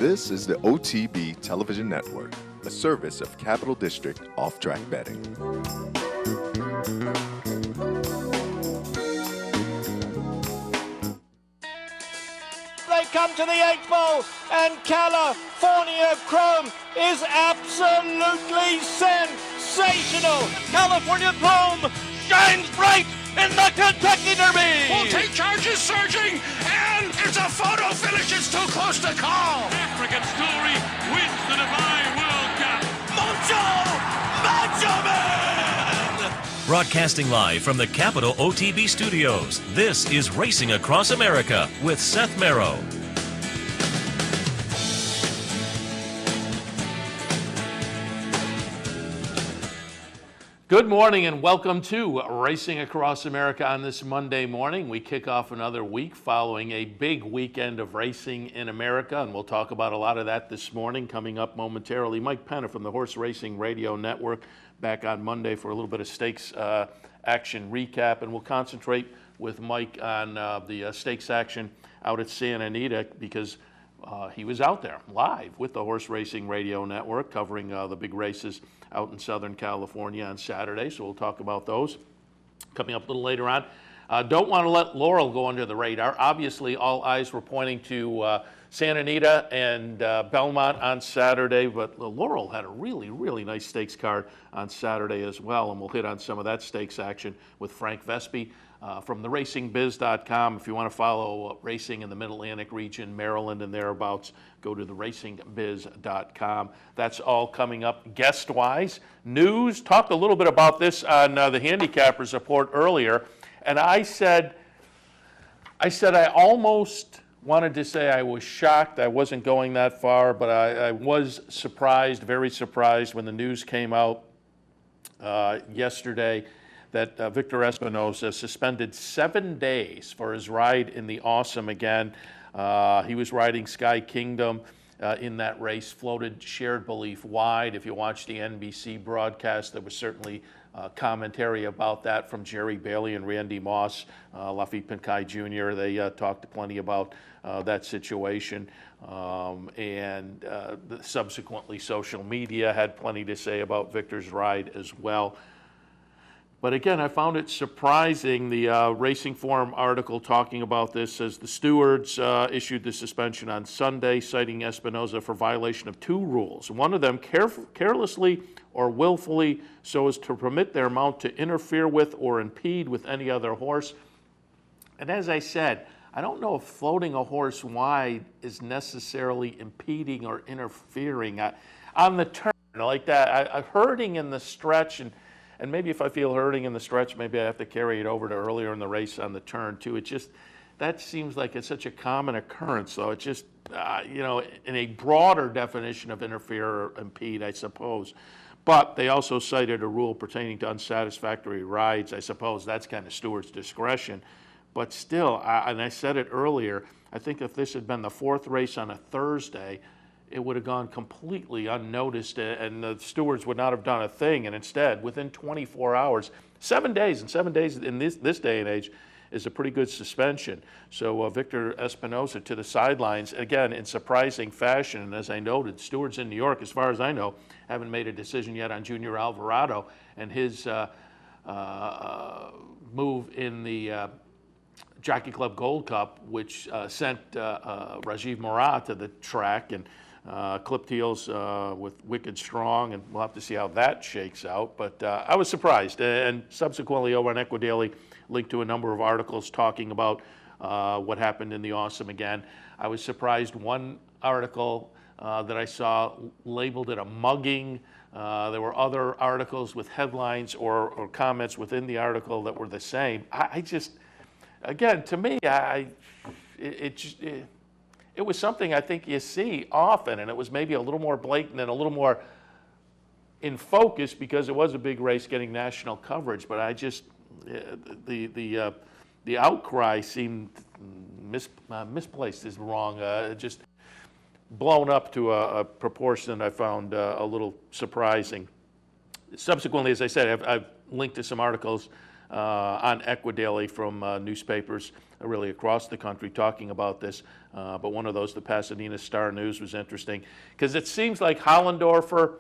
This is the OTB Television Network, a service of Capital District Off-Track Betting. They come to the 8 ball, and California Chrome is absolutely sensational. California Chrome shines bright in the Kentucky Derby. Will take charges surging, and it's a photo finish. It's too close to call. African Story wins the Dubai World Cup. Macho Man! Broadcasting live from the Capital OTB studios, this is Racing Across America with Seth Merrow. Good morning and welcome to Racing Across America on this Monday morning. We kick off another week following a big weekend of racing in America, and we'll talk about a lot of that this morning coming up momentarily. Mike Penna from the Horse Racing Radio Network back on Monday for a little bit of stakes action recap, and we'll concentrate with Mike on the stakes action out at Santa Anita because he was out there live with the Horse Racing Radio Network covering the big races out in Southern California on Saturday, so we'll talk about those coming up a little later on. Don't want to let Laurel go under the radar. Obviously, all eyes were pointing to Santa Anita and Belmont on Saturday, but Laurel had a really, really nice stakes card on Saturday as well, and we'll hit on some of that stakes action with Frank Vespi from theracingbiz.com. If you want to follow racing in the Mid-Atlantic region, Maryland and thereabouts, go to theracingbiz.com. That's all coming up guest-wise. News, talked a little bit about this on the Handicappers Report earlier, and I said I almost wanted to say I was shocked. I wasn't going that far, but I was surprised, very surprised when the news came out yesterday that Victor Espinoza suspended 7 days for his ride in the Awesome again. He was riding Sky Kingdom in that race, floated Shared Belief wide. If you watch the NBC broadcast, there was certainly commentary about that from Jerry Bailey and Randy Moss, Laffit Pincay Jr. They talked plenty about that situation. And subsequently, social media had plenty to say about Victor's ride as well. But again, I found it surprising. The Racing Forum article talking about this says the stewards issued the suspension on Sunday, citing Espinoza for violation of 2 rules. One of them, carelessly or willfully so as to permit their mount to interfere with or impede with any other horse. And as I said, I don't know if floating a horse wide is necessarily impeding or interfering on the turn like that. Herding in the stretch, and maybe if I feel hurting in the stretch, maybe I have to carry it over to earlier in the race on the turn too. It just, that seems like it's such a common occurrence. So it just, in a broader definition of interfere or impede, I suppose. But they also cited a rule pertaining to unsatisfactory rides. I suppose that's kind of steward's discretion. But still, and I said it earlier, I think if this had been the 4th race on a Thursday, it would have gone completely unnoticed and the stewards would not have done a thing. And instead, within 24 hours, 7 days, and 7 days in this day and age is a pretty good suspension. So Victor Espinoza to the sidelines, again, in surprising fashion. And as I noted, stewards in New York, as far as I know, haven't made a decision yet on Junior Alvarado and his move in the Jockey Club Gold Cup, which sent Rajiv Murad to the track and clipped heels with Wicked Strong, and we'll have to see how that shakes out. But I was surprised, and subsequently over on Equidaily, linked to a number of articles talking about what happened in the Awesome again. I was surprised one article that I saw labeled it a mugging. There were other articles with headlines or comments within the article that were the same. I just, again, to me, it was something I think you see often, and it was maybe a little more blatant and a little more in focus because it was a big race getting national coverage. But I just, the outcry seemed misplaced is wrong, just blown up to a proportion that I found a little surprising. Subsequently, as I said, I've linked to some articles on Equidaily from newspapers really across the country talking about this. But one of those, the Pasadena Star-News, was interesting because it seems like Hollendorfer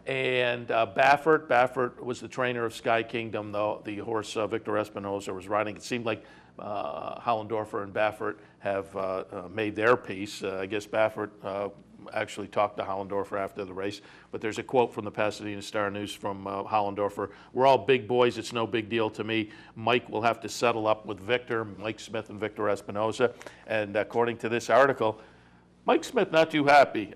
and Baffert was the trainer of Sky Kingdom, though the horse Victor Espinoza was riding. It seemed like Hollendorfer and Baffert have made their peace. I guess Baffert actually talked to Hollendorfer after the race, but there's a quote from the Pasadena Star-News from Hollendorfer: "We're all big boys, it's no big deal to me. Mike will have to settle up with Victor, Mike Smith and Victor Espinoza." And according to this article, Mike Smith not too happy.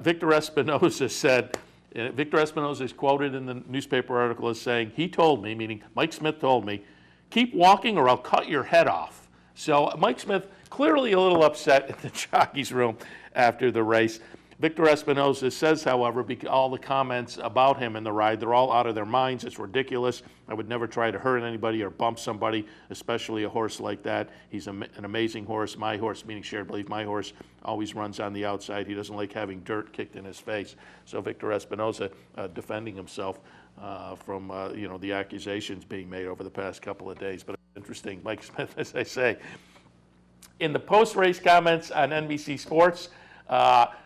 Victor Espinoza said, Victor Espinoza is quoted in the newspaper article as saying, he told me, meaning Mike Smith told me, "Keep walking or I'll cut your head off." So Mike Smith clearly a little upset in the jockey's room after the race. Victor Espinoza says, however, all the comments about him in the ride, they're all out of their minds. It's ridiculous. I would never try to hurt anybody or bump somebody, especially a horse like that. He's an amazing horse. My horse, meaning Shared Belief, my horse always runs on the outside. He doesn't like having dirt kicked in his face. So Victor Espinoza defending himself from the accusations being made over the past couple of days. But it's interesting, Mike Smith, as I say. In the post-race comments on NBC Sports,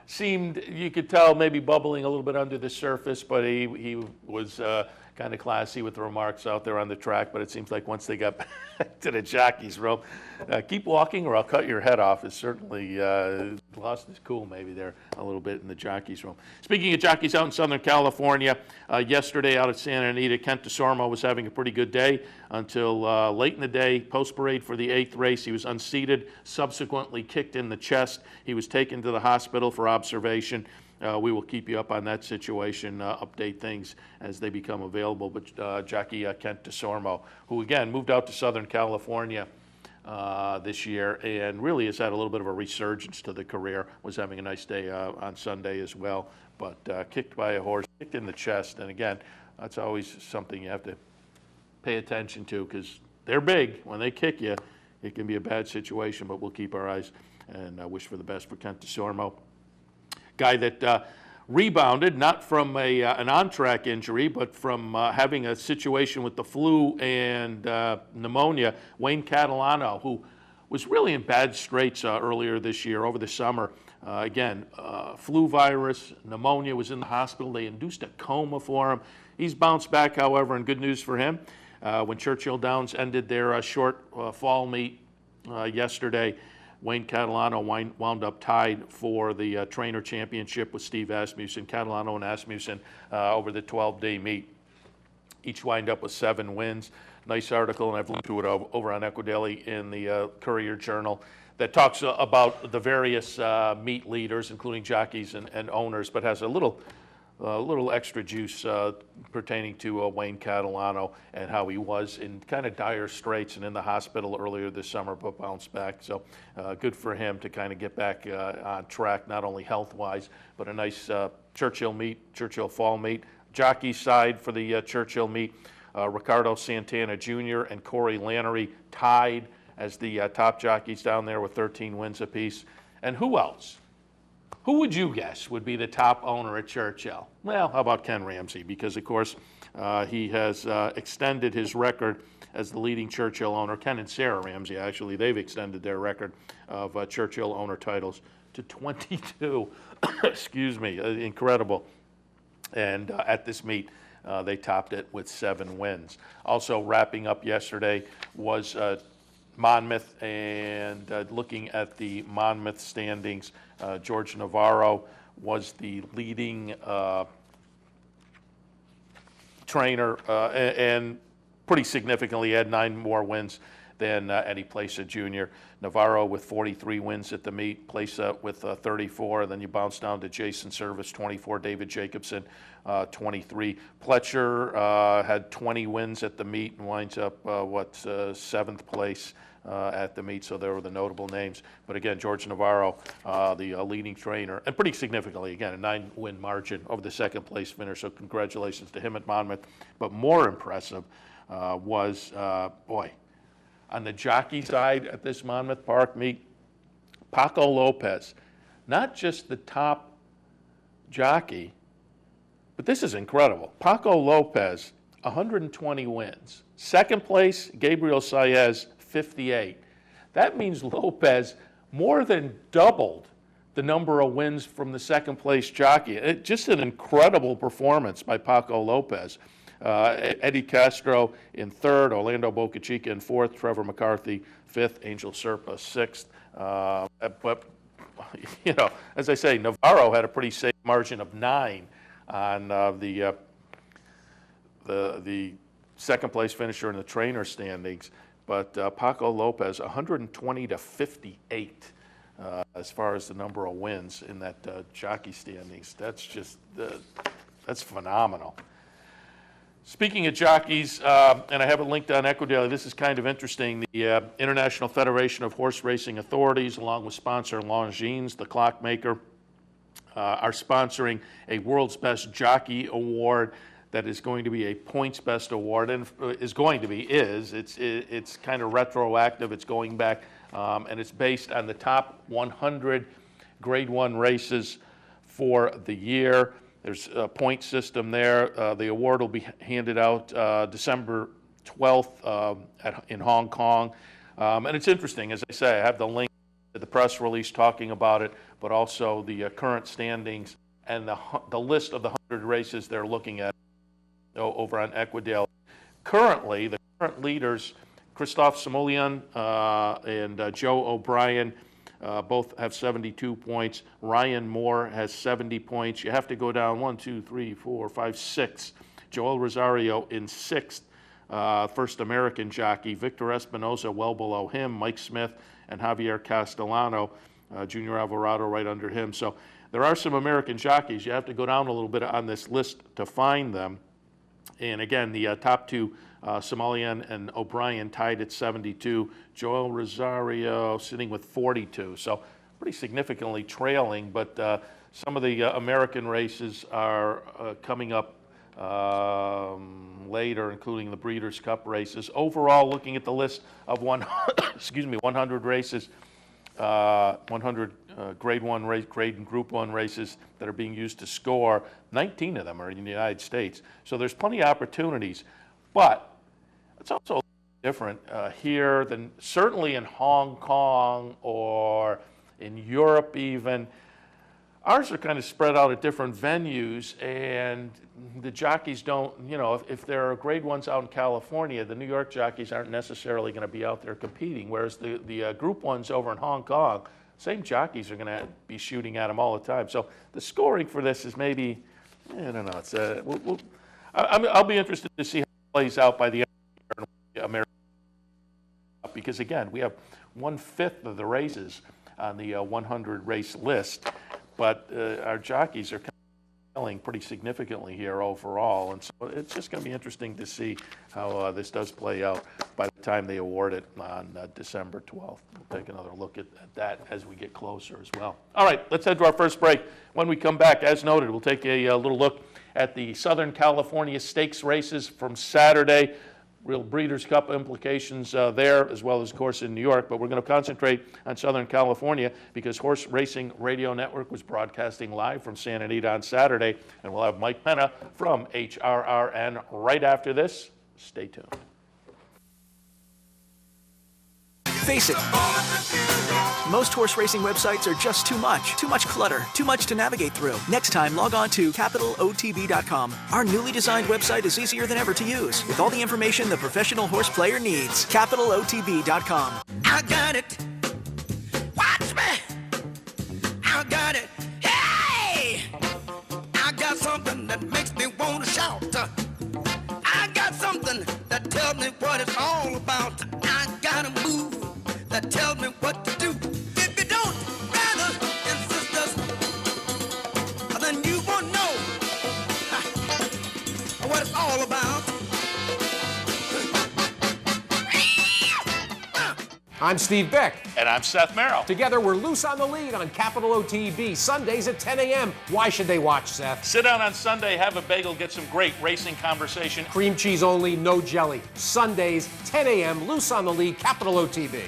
seemed, you could tell, maybe bubbling a little bit under the surface, but he was kind of classy with the remarks out there on the track. But it seems like once they got back to the jockey's room, "Keep walking or I'll cut your head off," is certainly lost his cool maybe there a little bit in the jockey's room. Speaking of jockeys out in Southern California, yesterday out at Santa Anita, Kent DeSormo was having a pretty good day until late in the day, post-parade for the 8th race. He was unseated, subsequently kicked in the chest. He was taken to the hospital for observation. We will keep you up on that situation, update things as they become available. But jockey Kent DeSormo, who again moved out to Southern California this year and really has had a little bit of a resurgence to the career, was having a nice day on Sunday as well. But kicked by a horse, kicked in the chest. And again, that's always something you have to pay attention to because they're big. When they kick you, it can be a bad situation, but we'll keep our eyes and wish for the best for Kent DeSormo. Guy that rebounded, not from an on-track injury, but from having a situation with the flu and pneumonia. Wayne Catalano, who was really in bad straits earlier this year, over the summer. Flu virus, pneumonia, was in the hospital. They induced a coma for him. He's bounced back, however, and good news for him. When Churchill Downs ended their short fall meet yesterday, Wayne Catalano wound up tied for the trainer championship with Steve Asmussen. Catalano and Asmussen over the 12-day meet each wind up with 7 wins. Nice article, and I've linked to it over on Equidaily in the Courier Journal, that talks about the various meet leaders, including jockeys and owners, but has a little extra juice pertaining to Wayne Catalano and how he was in kind of dire straits and in the hospital earlier this summer, but bounced back. So good for him to kind of get back on track, not only health-wise, but a nice Churchill fall meet. Jockey side for the Churchill meet, Ricardo Santana Jr. and Corey Lannery tied as the top jockeys down there with 13 wins apiece. And who else? Who would you guess would be the top owner at Churchill? Well, how about Ken Ramsey? Because, of course, he has extended his record as the leading Churchill owner. Ken and Sarah Ramsey, actually, they've extended their record of Churchill owner titles to 22. Excuse me, incredible. And at this meet, they topped it with 7 wins. Also wrapping up yesterday was Monmouth, and looking at the Monmouth standings, George Navarro was the leading trainer and pretty significantly had 9 more wins than Eddie Plaza Jr. Navarro with 43 wins at the meet, Plaza with 34, then you bounce down to Jason Service, 24, David Jacobson, 23. Pletcher had 20 wins at the meet and winds up, 7th place at the meet, so there were the notable names. But again, George Navarro, the leading trainer, and pretty significantly, again, a 9-win margin over the 2nd place finish, so congratulations to him at Monmouth. But more impressive was, on the jockey side at this Monmouth Park meet, Paco Lopez, not just the top jockey, but this is incredible. Paco Lopez, 120 wins. Second place, Gabriel Saez, 58. That means Lopez more than doubled the number of wins from the second place jockey. Just an incredible performance by Paco Lopez. Eddie Castro in third, Orlando Boca Chica in fourth, Trevor McCarthy fifth, Angel Serpa sixth. But, you know, as I say, Navarro had a pretty safe margin of 9 on the second place finisher in the trainer standings. But Paco Lopez, 120 to 58 as far as the number of wins in that jockey standings. That's just, that's phenomenal. Speaking of jockeys, and I have it linked on Equidaily, this is kind of interesting. The International Federation of Horse Racing Authorities, along with sponsor Longines, the clockmaker, are sponsoring a World's Best Jockey Award that is going to be a points best award, and it's kind of retroactive. It's going back, and it's based on the top 100 Grade 1 races for the year. There's a point system there. The award will be handed out December 12th in Hong Kong. And it's interesting, as I say, I have the link to the press release talking about it, but also the current standings and the list of the 100 races they're looking at over on Equidaily. Currently, the current leaders, Christophe Simulian and Joe O'Brien, both have 72 points. Ryan Moore has 70 points. You have to go down 1, 2, 3, 4, 5, 6. Joel Rosario in 6th, first American jockey. Victor Espinoza well below him. Mike Smith and Javier Castellano, Junior Alvarado right under him. So there are some American jockeys. You have to go down a little bit on this list to find them. And again, the top two, Simulian and O'Brien, tied at 72. Joel Rosario sitting with 42. So pretty significantly trailing, but some of the American races are coming up later, including the Breeders' Cup races. Overall, looking at the list of 100 races, 100 Grade 1 race, Grade and Group 1 races that are being used to score. 19 of them are in the United States. So there's plenty of opportunities, but it's also different here than certainly in Hong Kong or in Europe even. Ours are kind of spread out at different venues, and the jockeys don't, you know, if there are Grade 1s out in California, the New York jockeys aren't necessarily going to be out there competing, whereas the Group 1s over in Hong Kong, same jockeys are going to be shooting at them all the time. So the scoring for this is maybe, I don't know, it's I'll be interested to see how it plays out by the end of the American Cup, because again, we have 1/5 of the races on the 100 race list. But our jockeys are selling pretty significantly here overall, and so it's just going to be interesting to see how this does play out by the time they award it on December 12th. We'll take another look at that as we get closer as well. All right, let's head to our first break. When we come back, as noted, we'll take a little look at the Southern California Stakes races from Saturday. Real Breeders' Cup implications there, as well as, of course, in New York. But we're going to concentrate on Southern California because Horse Racing Radio Network was broadcasting live from Santa Anita on Saturday. And we'll have Mike Penna from HRRN right after this. Stay tuned. Face it, most horse racing websites are just too much clutter, too much to navigate through. Next time, log on to CapitalOTB.com. Our newly designed website is easier than ever to use, with all the information the professional horse player needs. CapitalOTB.com. I got it. Watch me. I got it. Hey! I got something that makes me want to shout. I got something that tells me what it's all about. I got a move that tells me what to do. If you don't, brothers and sisters, then you won't know what it's all about. I'm Steve Beck. And I'm Seth Merrill. Together, we're loose on the lead on Capital OTB, Sundays at 10 a.m. Why should they watch, Seth? Sit down on Sunday, have a bagel, get some great racing conversation. Cream cheese only, no jelly. Sundays, 10 a.m., loose on the lead, Capital OTB.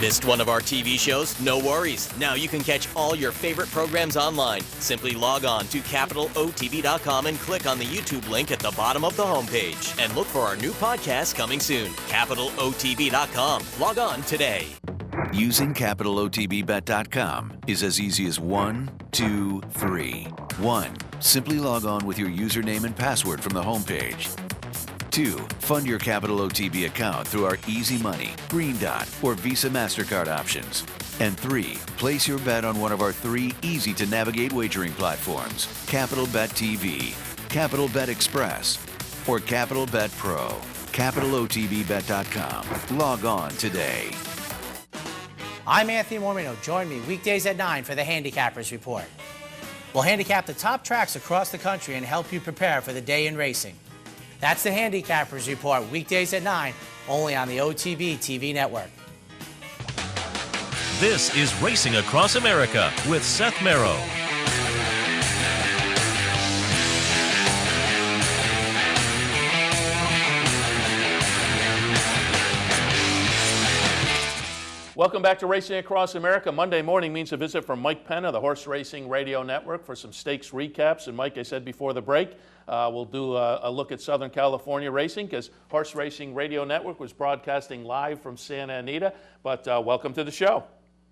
Missed one of our TV shows? No worries. Now you can catch all your favorite programs online. Simply log on to CapitalOTB.com and click on the YouTube link at the bottom of the homepage. And look for our new podcast coming soon. CapitalOTB.com. Log on today. Using CapitalOTBBet.com is as easy as 1, 2, 3. 1. Simply log on with your username and password from the homepage. 2. Fund your Capital OTB account through our Easy Money, Green Dot, or Visa MasterCard options. And 3. Place your bet on one of our 3 easy-to-navigate wagering platforms, Capital Bet TV, Capital Bet Express, or Capital Bet Pro. CapitalOTBBet.com. Log on today. I'm Anthony Mormino. Join me weekdays at 9 for the Handicappers Report. We'll handicap the top tracks across the country and help you prepare for the day in racing. That's the Handicappers Report, weekdays at 9, only on the OTB TV network. This is Racing Across America with Seth Merrow. Welcome back to Racing Across America. Monday morning means a visit from Mike Penna, the Horse Racing Radio Network, for some stakes recaps. And Mike, I said before the break, we'll do a look at Southern California racing because Horse Racing Radio Network was broadcasting live from Santa Anita. But welcome to the show.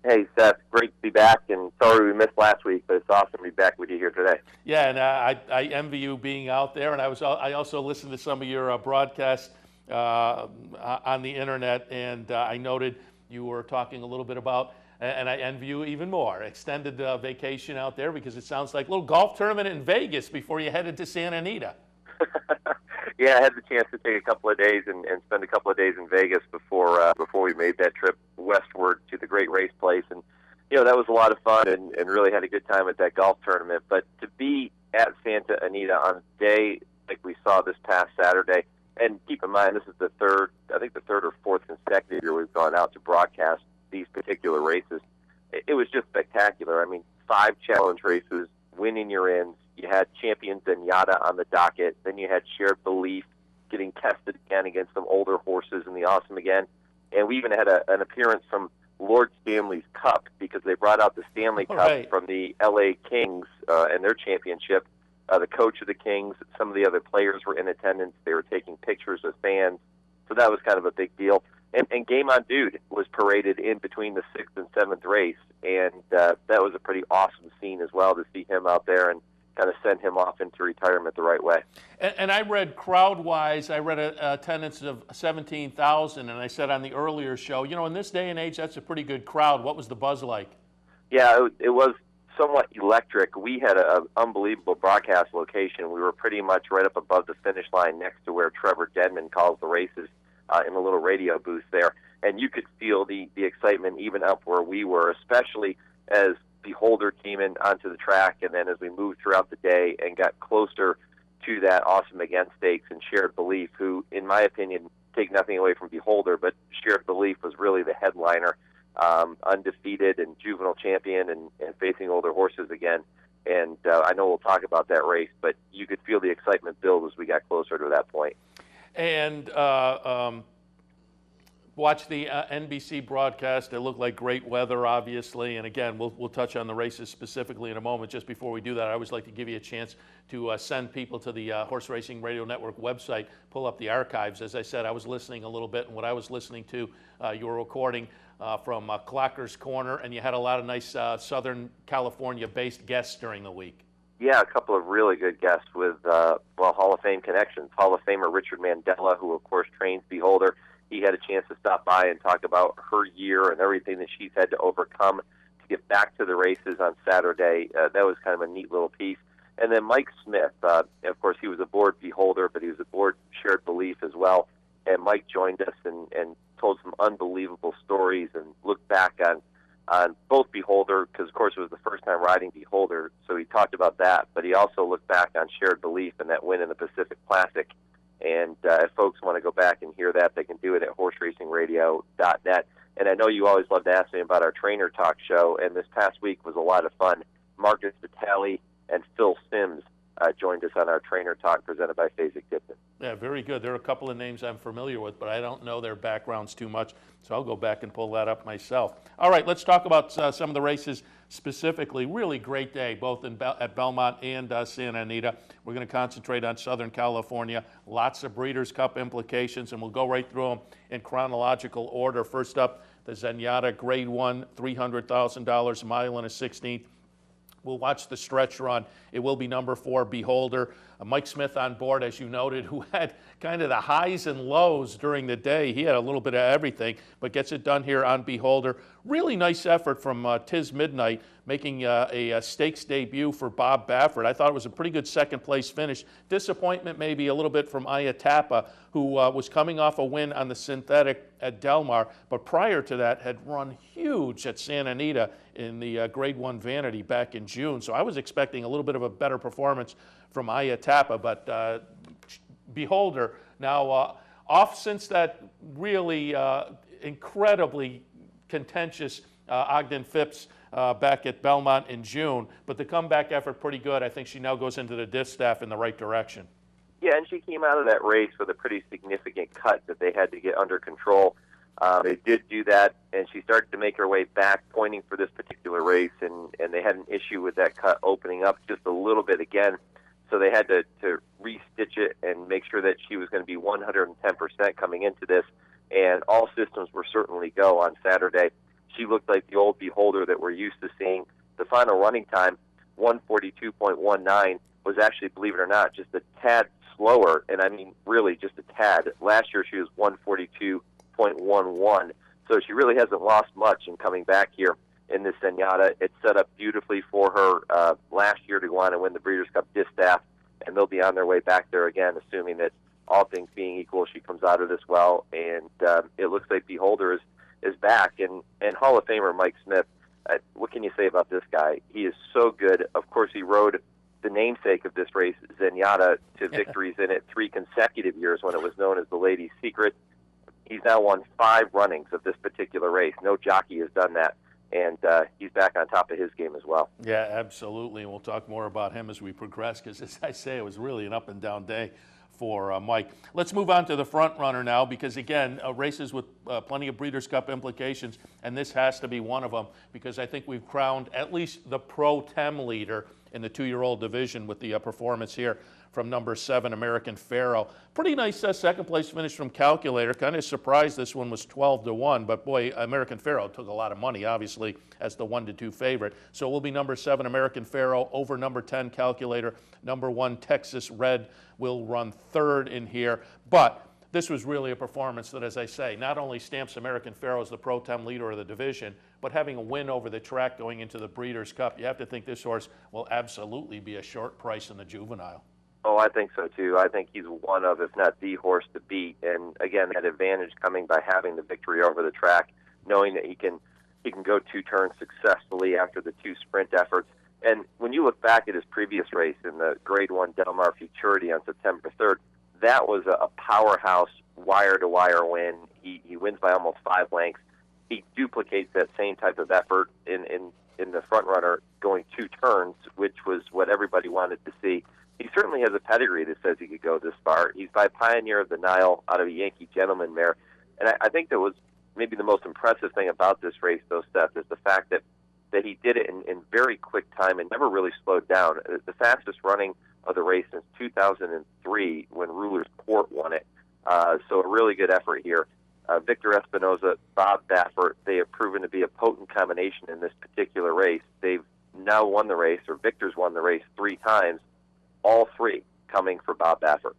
Hey, Seth. Great to be back. And sorry we missed last week, but it's awesome to be back with you here today. Yeah, and I envy you being out there. And I also listened to some of your broadcasts on the internet, and I noted you were talking a little bit about, and I envy you even more, extended vacation out there because it sounds like a little golf tournament in Vegas before you headed to Santa Anita. Yeah, I had the chance to take a couple of days and spend a couple of days in Vegas before we made that trip westward to the great race place. And, you know, that was a lot of fun and really had a good time at that golf tournament. But to be at Santa Anita on a day like we saw this past Saturday, and keep in mind, this is the third or fourth consecutive year we've gone out to broadcast these particular races. It was just spectacular. I mean, 5 challenge races, winning your ends. You had Champion Zenyatta on the docket. Then you had Shared Belief getting tested again against some older horses in the Awesome Again. And we even had an appearance from Lord Stanley's Cup because they brought out the Stanley Cup from the L.A. Kings and their championship. The coach of the Kings, some of the other players were in attendance. They were taking pictures of fans. So that was kind of a big deal. And Game On Dude was paraded in between the 6th and 7th race. And that was a pretty awesome scene as well to see him out there and kind of send him off into retirement the right way. And I read crowd-wise, I read an attendance of 17,000. And I said on the earlier show, you know, in this day and age, that's a pretty good crowd. What was the buzz like? Yeah, it was somewhat electric. We had an unbelievable broadcast location. We were pretty much right up above the finish line next to where Trevor Denman calls the races in a little radio booth there. And you could feel the excitement even up where we were, especially as Beholder came in onto the track and then as we moved throughout the day and got closer to that Awesome Again Stakes and Shared Belief, who, in my opinion, take nothing away from Beholder, but Shared Belief was really the headliner. Undefeated and juvenile champion and facing older horses again. And I know we'll talk about that race, but you could feel the excitement build as we got closer to that point. And watch the NBC broadcast. It looked like great weather, obviously. And again, we'll touch on the races specifically in a moment. Just before we do that, I always like to give you a chance to send people to the Horse Racing Radio Network website, pull up the archives. As I said, I was listening a little bit, and what I was listening to, you were recording from Clocker's Corner, and you had a lot of nice Southern California-based guests during the week. Yeah, a couple of really good guests with, Hall of Fame connections. Hall of Famer Richard Mandella, who, of course, trains Beholder. He had a chance to stop by and talk about her year and everything that she's had to overcome to get back to the races on Saturday. That was kind of a neat little piece. And then Mike Smith, of course, he was aboard Beholder, but he was aboard Shared Belief as well. And Mike joined us and told some unbelievable stories and looked back on both Beholder, because, of course, it was the first time riding Beholder, so he talked about that. But he also looked back on Shared Belief and that win in the Pacific Classic. And if folks want to go back and hear that, they can do it at horseracingradio.net. And I know you always love to ask me about our trainer talk show, and this past week was a lot of fun. Marcus Vitale and Phil Sims joined us on our Trainer Talk presented by Fasig-Tipton. Yeah, very good. There are a couple of names I'm familiar with, but I don't know their backgrounds too much, so I'll go back and pull that up myself. All right, let's talk about some of the races specifically. Really great day, both at Belmont and Santa Anita. We're going to concentrate on Southern California. Lots of Breeders' Cup implications, and we'll go right through them in chronological order. First up, the Zenyatta Grade 1, $300,000, mile and a 16th. We'll watch the stretch run. It will be number 4, Beholder. Mike Smith on board, as you noted, who had kind of the highs and lows during the day. He had a little bit of everything, but gets it done here on Beholder. Really nice effort from Tiz Midnight, making a stakes debut for Bob Baffert. I thought it was a pretty good second-place finish. Disappointment maybe a little bit from Ayatapa, who was coming off a win on the synthetic at Del Mar, but prior to that had run huge at Santa Anita in the Grade 1 Vanity back in June. So I was expecting a little bit of a better performance from Ayatapa, but Beholder now off since that really incredibly contentious Ogden Phipps back at Belmont in June, but the comeback effort pretty good. I think she now goes into the distaff in the right direction. Yeah, and she came out of that race with a pretty significant cut that they had to get under control. They did do that, and she started to make her way back, pointing for this particular race, and they had an issue with that cut opening up just a little bit again. So they had to re-stitch it and make sure that she was going to be 110% coming into this, and all systems were certainly go on Saturday. She looked like the old Beholder that we're used to seeing. The final running time, 1:42.19, was actually, believe it or not, just a tad slower, and I mean really just a tad. Last year she was 1:42.11, so she really hasn't lost much in coming back here in this Zenyatta. It's set up beautifully for her last year to go on and win the Breeders' Cup Distaff, and they'll be on their way back there again, assuming that all things being equal, she comes out of this well, and it looks like Beholder is back. And Hall of Famer Mike Smith, what can you say about this guy? He is so good. Of course, he rode the namesake of this race, Zenyatta, to victories in it 3 consecutive years when it was known as the Ladies' Secret. He's now won 5 runnings of this particular race. No jockey has done that, and he's back on top of his game as well. Yeah, absolutely, and we'll talk more about him as we progress, because as I say, it was really an up-and-down day for Mike. Let's move on to the front runner now, because again, races with plenty of Breeders' Cup implications, and this has to be one of them, because I think we've crowned at least the Pro Tem leader in the 2-year-old division with the performance here from number 7, American Pharoah. Pretty nice second place finish from Calculator. Kind of surprised this one was 12-1, but boy, American Pharoah took a lot of money, obviously, as the 1-2 favorite. So it will be number 7, American Pharoah, over number 10, Calculator. Number 1, Texas Red, will run third in here. But this was really a performance that, as I say, not only stamps American Pharoah as the Pro Tem leader of the division, but having a win over the track going into the Breeders' Cup, you have to think this horse will absolutely be a short price in the juvenile. Oh, I think so too. I think he's one of, if not the horse to beat. And again, that advantage coming by having the victory over the track, knowing that he can go 2 turns successfully after the 2 sprint efforts. And when you look back at his previous race in the Grade 1 Del Mar Futurity on September 3rd, that was a powerhouse wire-to-wire win. He wins by almost 5 lengths. He duplicates that same type of effort in the front runner, going 2 turns, which was what everybody wanted to see. He certainly has a pedigree that says he could go this far. He's by Pioneer of the Nile out of a Yankee Gentleman mare. And I think that was maybe the most impressive thing about this race, though, Steph, is the fact that he did it in very quick time and never really slowed down. The fastest running of the race since 2003 when Ruler's Court won it. So a really good effort here. Victor Espinoza, Bob Baffert, they have proven to be a potent combination in this particular race. They've now won the race, or Victor's won the race 3 times, all 3 coming for Bob Baffert.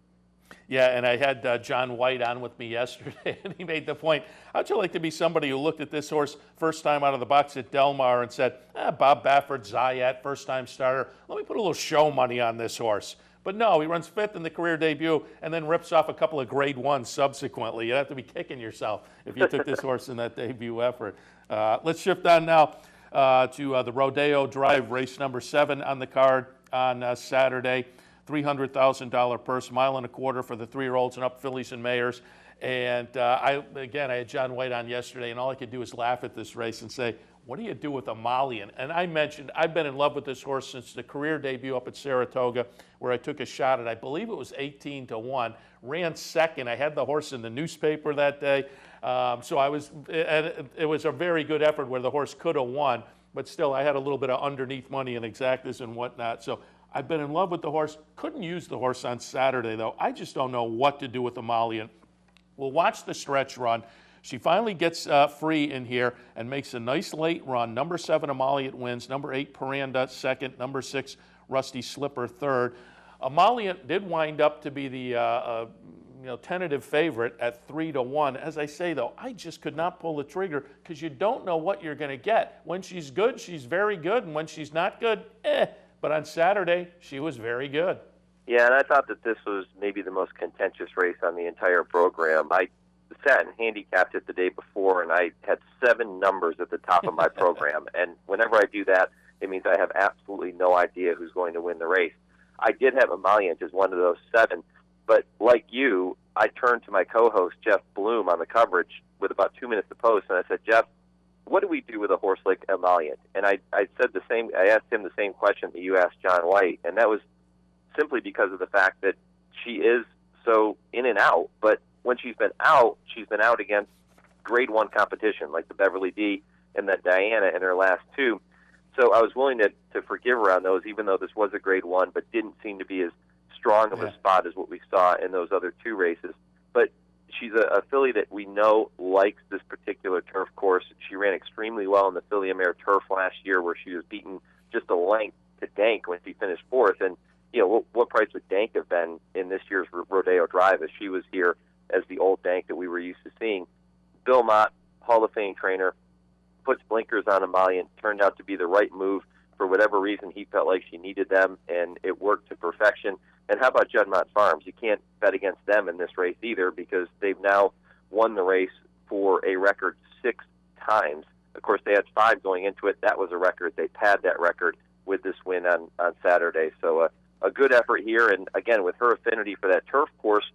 Yeah, and I had John White on with me yesterday, and he made the point, how'd you like to be somebody who looked at this horse first time out of the box at Del Mar and said, Bob Baffert, Zayat, first-time starter, let me put a little show money on this horse. But no, he runs 5th in the career debut and then rips off a couple of Grade 1s subsequently. You'd have to be kicking yourself if you took this horse in that debut effort. Let's shift on now to the Rodeo Drive, race number 7 on the card on Saturday. $300,000 purse, 1.25 miles for the 3-year-olds and up fillies and mares. And I had John White on yesterday, and all I could do is laugh at this race and say, what do you do with Emolian? And I mentioned I've been in love with this horse since the career debut up at Saratoga, where I took a shot at, I believe it was 18-1, ran second. I had the horse in the newspaper that day. So it was a very good effort where the horse could have won, but still I had a little bit of underneath money and exactas and whatnot. So I've been in love with the horse. Couldn't use the horse on Saturday, though. I just don't know what to do with Emolian. We'll watch the stretch run. She finally gets free in here and makes a nice late run. Number 7, Emolian wins. Number 8, Paranda second. Number 6, Rusty Slipper third. Emolian did wind up to be the tentative favorite at 3-1. As I say, though, I just could not pull the trigger because you don't know what you're going to get. When she's good, she's very good, and when she's not good, But on Saturday, she was very good. Yeah, and I thought that this was maybe the most contentious race on the entire program. I sat and handicapped it the day before, and I had 7 numbers at the top of my program. And whenever I do that, it means I have absolutely no idea who's going to win the race. I did have Emolian as one of those 7, but like you, I turned to my co-host, Jeff Bloom, on the coverage with about 2 minutes to post, and I said, Jeff, what do we do with a horse like Emolian? And I said the same. I asked him the same question that you asked John White, and that was simply because of the fact that she is so in and out, but when she's been out against grade 1 competition, like the Beverly D and that Diana in her last 2. So I was willing to forgive her on those, even though this was a grade 1, but didn't seem to be as strong of a spot as what we saw in those other 2 races. But she's a filly that we know likes this particular turf course. She ran extremely well in the Filly Mare Turf last year, where she was beaten just a length to Dank when she finished 4th. And what price would Dank have been in this year's Rodeo Drive if she was here as the old Dank that we were used to seeing? Bill Mott, Hall of Fame trainer, puts blinkers on Emolian. Turned out to be the right move. For whatever reason, he felt like she needed them, and it worked to perfection. And how about Juddmonte Farms? You can't bet against them in this race either, because they've now won the race for a record 6 times. Of course, they had 5 going into it. That was a record. They pad that record with this win on Saturday. So a good effort here. And again, with her affinity for that turf course,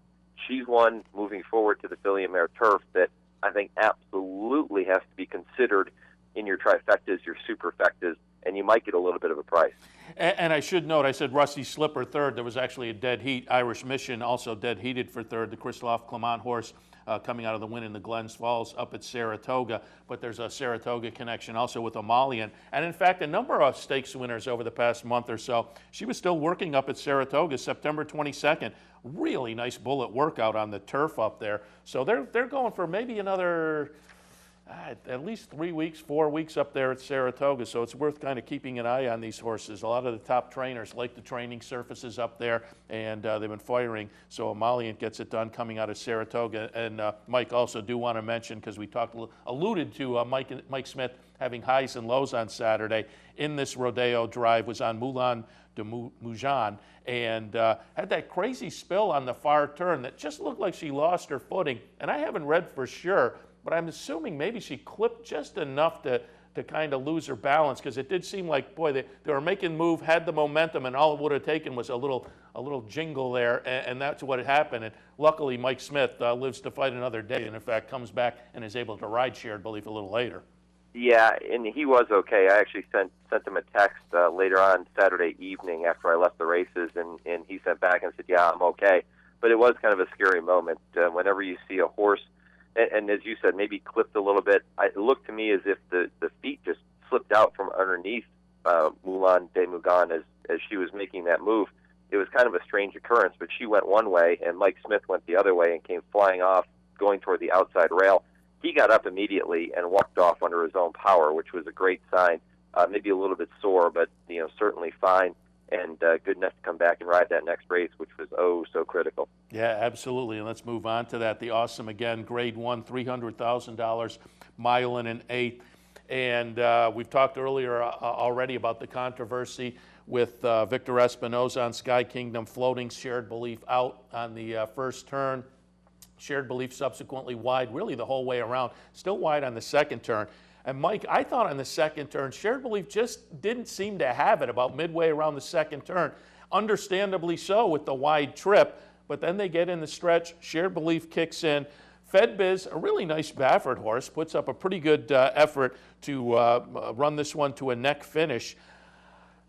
she's one moving forward to the Filly Mare Turf that I think absolutely has to be considered in your trifectas, your superfectas, and you might get a little bit of a price. And I should note, I said Rusty Slipper third. There was actually a dead heat. Irish Mission also dead heated for third. The Christophe Clement horse coming out of the win in the Glens Falls up at Saratoga. But there's a Saratoga connection also with Emolian. And in fact, a number of stakes winners over the past month or so. She was still working up at Saratoga September 22nd. Really nice bullet workout on the turf up there. So they're going for maybe another at least 3 weeks, 4 weeks up there at Saratoga, so it's worth kind of keeping an eye on these horses. A lot of the top trainers like the training surfaces up there, and they've been firing, so Emolian gets it done coming out of Saratoga. And Mike, also do want to mention, because we alluded to Mike Smith having highs and lows on Saturday in this Rodeo Drive, was on Moulin de Moujon, and had that crazy spill on the far turn that just looked like she lost her footing, and I haven't read for sure, but I'm assuming maybe she clipped just enough to kind of lose her balance, because it did seem like, boy, they were making move, had the momentum, and all it would have taken was a little jingle there, and that's what had happened. And luckily, Mike Smith lives to fight another day, and in fact comes back and is able to ride Shared Belief a little later. Yeah, and he was okay. I actually sent him a text later on Saturday evening after I left the races, and he sent back and said, yeah, I'm okay. But it was kind of a scary moment whenever you see a horse, and as you said, maybe clipped a little bit. It looked to me as if the feet just slipped out from underneath Moulin de Moujon as she was making that move. It was kind of a strange occurrence, but she went one way, and Mike Smith went the other way and came flying off, going toward the outside rail. He got up immediately and walked off under his own power, which was a great sign. Maybe a little bit sore, but certainly fine, and good enough to come back and ride that next race, which was so critical. Yeah, absolutely. And let's move on to that. The Awesome again, Grade 1, $300,000, mile and an eighth. And we've talked earlier already about the controversy with Victor Espinoza on Sky Kingdom floating Shared Belief out on the first turn. Shared Belief subsequently wide really the whole way around, still wide on the second turn. And Mike, I thought on the second turn, Shared Belief just didn't seem to have it about midway around the second turn. Understandably so with the wide trip, but then they get in the stretch, Shared Belief kicks in, FedBiz, a really nice Baffert horse, puts up a pretty good effort to run this one to a neck finish.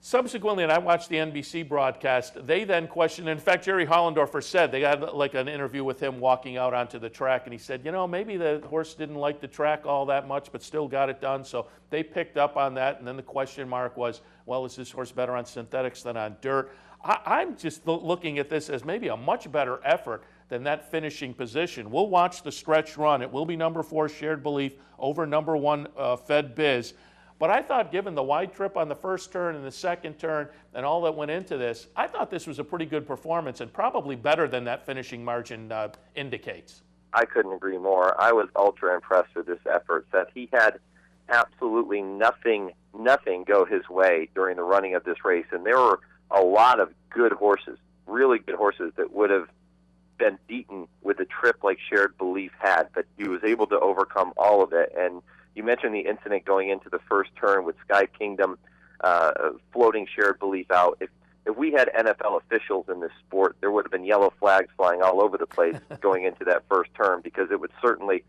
Subsequently, and I watched the NBC broadcast, they then questioned, in fact, Jerry Hollendorfer said, they had like an interview with him walking out onto the track, and he said, you know, maybe the horse didn't like the track all that much, but still got it done. So they picked up on that, and then the question mark was, well, is this horse better on synthetics than on dirt? I'm just looking at this as maybe a much better effort than that finishing position. We'll watch the stretch run. It will be number 4, Shared Belief, over number 1, FedBiz. But I thought, given the wide trip on the first turn and the second turn and all that went into this, I thought this was a pretty good performance and probably better than that finishing margin indicates. I couldn't agree more. I was ultra impressed with this effort. That he had absolutely nothing go his way during the running of this race. And there were a lot of good horses, really good horses that would have been beaten with a trip like Shared Belief had, but he was able to overcome all of it. And you mentioned the incident going into the first turn with Sky Kingdom floating Shared Belief out. If we had NFL officials in this sport, there would have been yellow flags flying all over the place going into that first turn, because it would certainly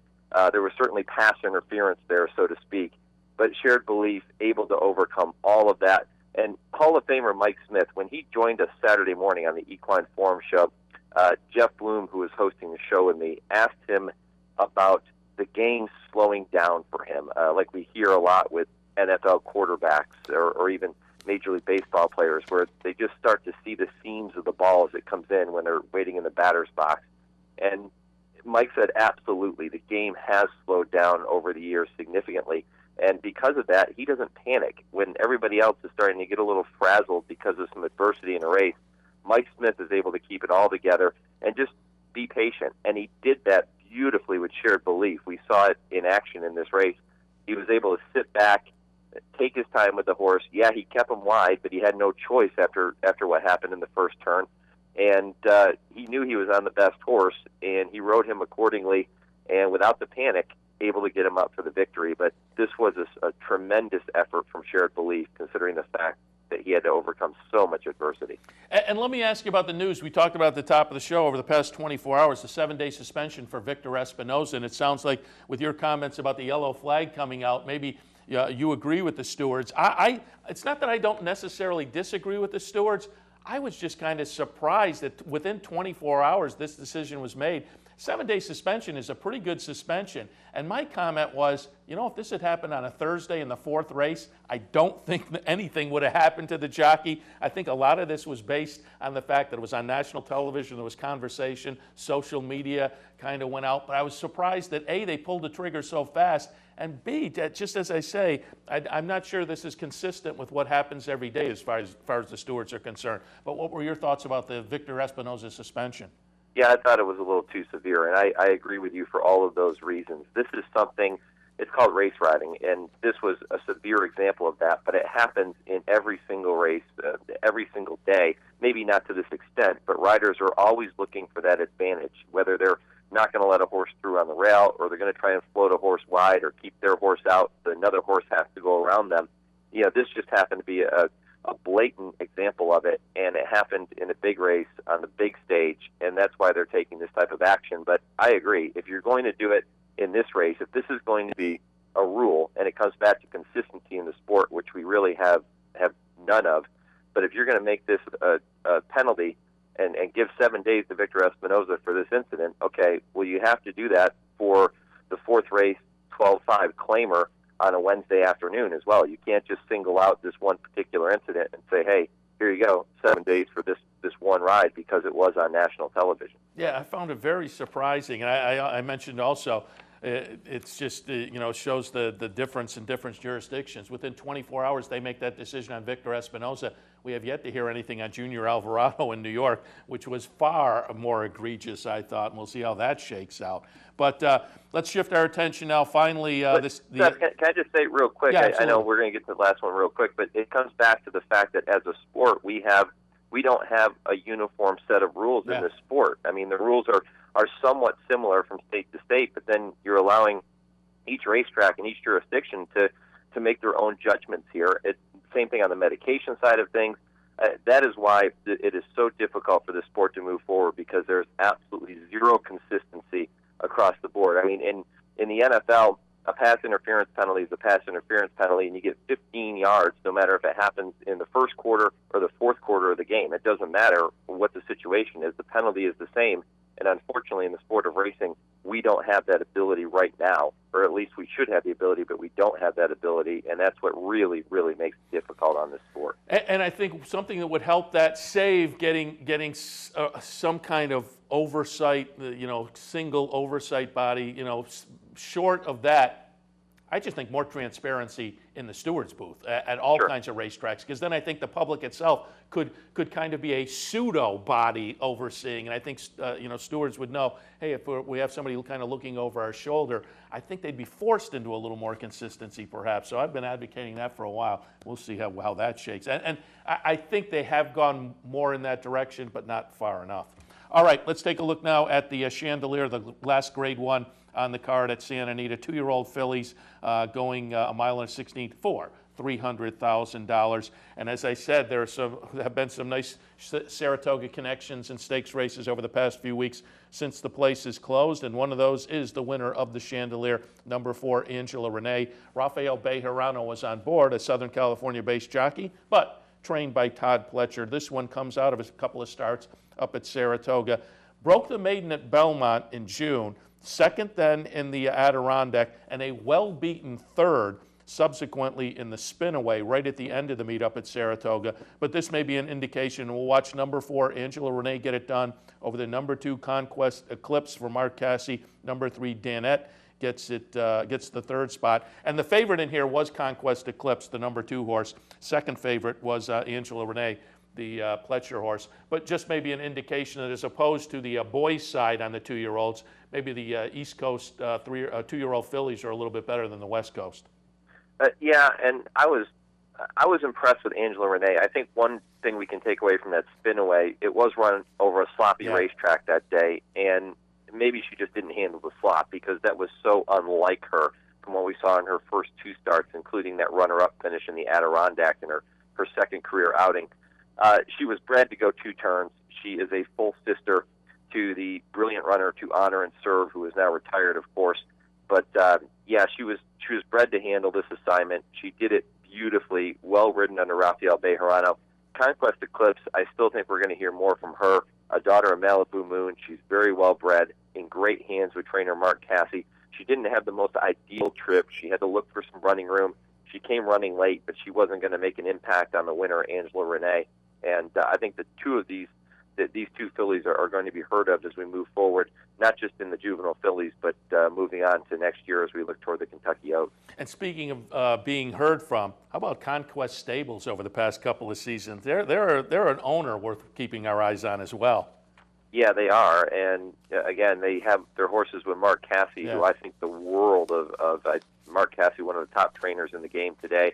there was certainly pass interference there, so to speak. But Shared Belief able to overcome all of that. And Hall of Famer Mike Smith, when he joined us Saturday morning on the Equine Forum show, Jeff Bloom, who was hosting the show with me, asked him about the game slowing down for him, like we hear a lot with NFL quarterbacks or even Major League Baseball players, where they just start to see the seams of the ball as it comes in when they're waiting in the batter's box. And Mike said, absolutely, the game has slowed down over the years significantly. And because of that, he doesn't panic. When everybody else is starting to get a little frazzled because of some adversity in a race, Mike Smith is able to keep it all together and just be patient. And he did that beautifully with Shared Belief. We saw it in action in this race. He was able to sit back, take his time with the horse. Yeah, he kept him wide, but he had no choice after what happened in the first turn. And he knew he was on the best horse, and he rode him accordingly, and without the panic, able to get him up for the victory. But this was a tremendous effort from Shared Belief, considering the fact that he had to overcome so much adversity. And let me ask you about the news. We talked about at the top of the show over the past 24 hours, the 7-day suspension for Victor Espinoza. And it sounds like with your comments about the yellow flag coming out, maybe you agree with the stewards. It's not that I don't necessarily disagree with the stewards. I was just kind of surprised that within 24 hours this decision was made. 7-day suspension is a pretty good suspension. And my comment was, you know, if this had happened on a Thursday in the 4th race, I don't think that anything would have happened to the jockey. I think a lot of this was based on the fact that it was on national television, there was conversation, social media kind of went out. But I was surprised that A, they pulled the trigger so fast, and B, just as I say, I'm not sure this is consistent with what happens every day as far as the stewards are concerned. But what were your thoughts about the Victor Espinoza suspension? Yeah, I thought it was a little too severe, and I agree with you for all of those reasons. This is something, it's called race riding, and this was a severe example of that, but it happens in every single race, every single day, maybe not to this extent, but riders are always looking for that advantage, whether they're not going to let a horse through on the rail, or they're going to try and float a horse wide, or keep their horse out so another horse has to go around them. You know, this just happened to be a blatant example of it, and it happened in a big race on the big stage, and that's why they're taking this type of action. But I agree, if you're going to do it in this race, if this is going to be a rule, and it comes back to consistency in the sport, which we really have none of, but if you're going to make this a penalty and give 7 days to Victor Espinoza for this incident, okay, well, you have to do that for the 4th race 12-5 claimer on a Wednesday afternoon as well. You can't just single out this one particular incident and say, hey, here you go, 7 days for this one ride because it was on national television. Yeah, I found it very surprising. And I mentioned also, it's just, shows the difference in different jurisdictions. Within 24 hours, they make that decision on Victor Espinoza. We have yet to hear anything on Junior Alvarado in New York, which was far more egregious, I thought, and we'll see how that shakes out. But let's shift our attention now. Finally, Seth, can I just say real quick? Yeah, I know we're going to get to the last one real quick, but it comes back to the fact that as a sport, we don't have a uniform set of rules in this sport. I mean, the rules are somewhat similar from state to state, but then you're allowing each racetrack and each jurisdiction to make their own judgments here. Same thing on the medication side of things. That is why it is so difficult for the sport to move forward, because there's absolutely zero consistency across the board. I mean, in the NFL, a pass interference penalty is a pass interference penalty, and you get 15 yards no matter if it happens in the first quarter or the fourth quarter of the game. It doesn't matter what the situation is. The penalty is the same, and unfortunately in the sport of racing, we don't have that ability right now, or at least we should have the ability, but we don't have that ability, and that's what really, really makes it difficult on this sport. And I think something that would help that save getting some kind of oversight, single oversight body, short of that, I just think more transparency in the stewards booth at all kinds of racetracks, because then I think the public itself could kind of be a pseudo body overseeing, and I think stewards would know, hey, if we have somebody kind of looking over our shoulder, I think they'd be forced into a little more consistency perhaps. So I've been advocating that for a while. We'll see how that shakes. And I think they have gone more in that direction, but not far enough. All right, let's take a look now at the Chandelier, the last Grade 1 on the card at Santa Anita. 2-year-old fillies going a mile and a 16th for $300,000. And as I said, there have been some nice Saratoga connections and stakes races over the past few weeks since the place is closed, and one of those is the winner of the Chandelier, number 4, Angela Renee. Rafael Bejarano was on board, a Southern California-based jockey, but trained by Todd Pletcher. This one comes out of a couple of starts up at Saratoga. Broke the maiden at Belmont in June, second then in the Adirondack, and a well-beaten third subsequently in the Spinaway right at the end of the meet up at Saratoga. But this may be an indication. We'll watch number 4, Angela Renee, get it done over the number 2, Conquest Eclipse for Mark Casse. Number 3, Danette gets the third spot. And the favorite in here was Conquest Eclipse, the number 2 horse. Second favorite was Angela Renee, the Pletcher horse. But just maybe an indication that as opposed to the boys' side on the 2-year-olds, maybe the East Coast 2-year-old fillies are a little bit better than the West Coast. Yeah, and I was impressed with Angela Renee. I think one thing we can take away from that Spinaway, it was run over a sloppy racetrack that day, and maybe she just didn't handle the slop because that was so unlike her from what we saw in her first 2 starts, including that runner-up finish in the Adirondack in her second career outing. She was bred to go 2 turns. She is a full sister to the brilliant runner To Honor and Serve, who is now retired, of course. But she was bred to handle this assignment. She did it beautifully, well ridden under Rafael Bejarano. Conquest Eclipse, I still think we're going to hear more from her. A daughter of Malibu Moon. She's very well bred, in great hands with trainer Mark Casse. She didn't have the most ideal trip. She had to look for some running room. She came running late, but she wasn't going to make an impact on the winner, Angela Renee. And I think the these 2 fillies are going to be heard of as we move forward, not just in the juvenile fillies, but moving on to next year as we look toward the Kentucky Oaks. And speaking of being heard from, how about Conquest Stables over the past couple of seasons? They're an owner worth keeping our eyes on as well. Yeah, they are. And again, they have their horses with Mark Casse, who I think the world of Mark Casse, one of the top trainers in the game today.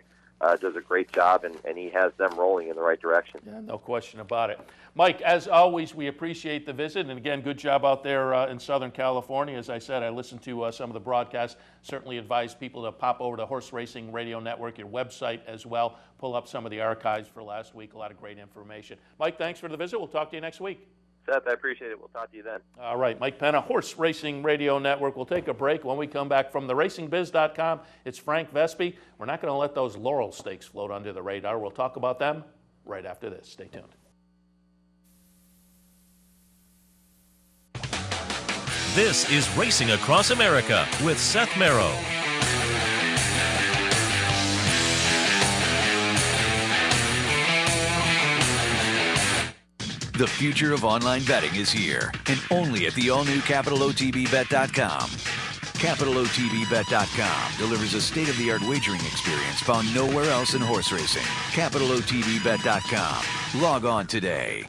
Does a great job, and he has them rolling in the right direction. Yeah, no question about it. Mike, as always, we appreciate the visit, and again, good job out there in Southern California. As I said, I listened to some of the broadcasts. Certainly advise people to pop over to Horse Racing Radio Network, your website as well. Pull up some of the archives for last week. A lot of great information. Mike, thanks for the visit. We'll talk to you next week. Seth, I appreciate it. We'll talk to you then. All right, Mike Penna, Horse Racing Radio Network. We'll take a break. When we come back from theracingbiz.com, it's Frank Vespi. We're not going to let those Laurel Stakes float under the radar. We'll talk about them right after this. Stay tuned. This is Racing Across America with Seth Merrow. The future of online betting is here, and only at the all-new CapitalOTBBet.com. CapitalOTBBet.com delivers a state-of-the-art wagering experience found nowhere else in horse racing. CapitalOTBBet.com. Log on today.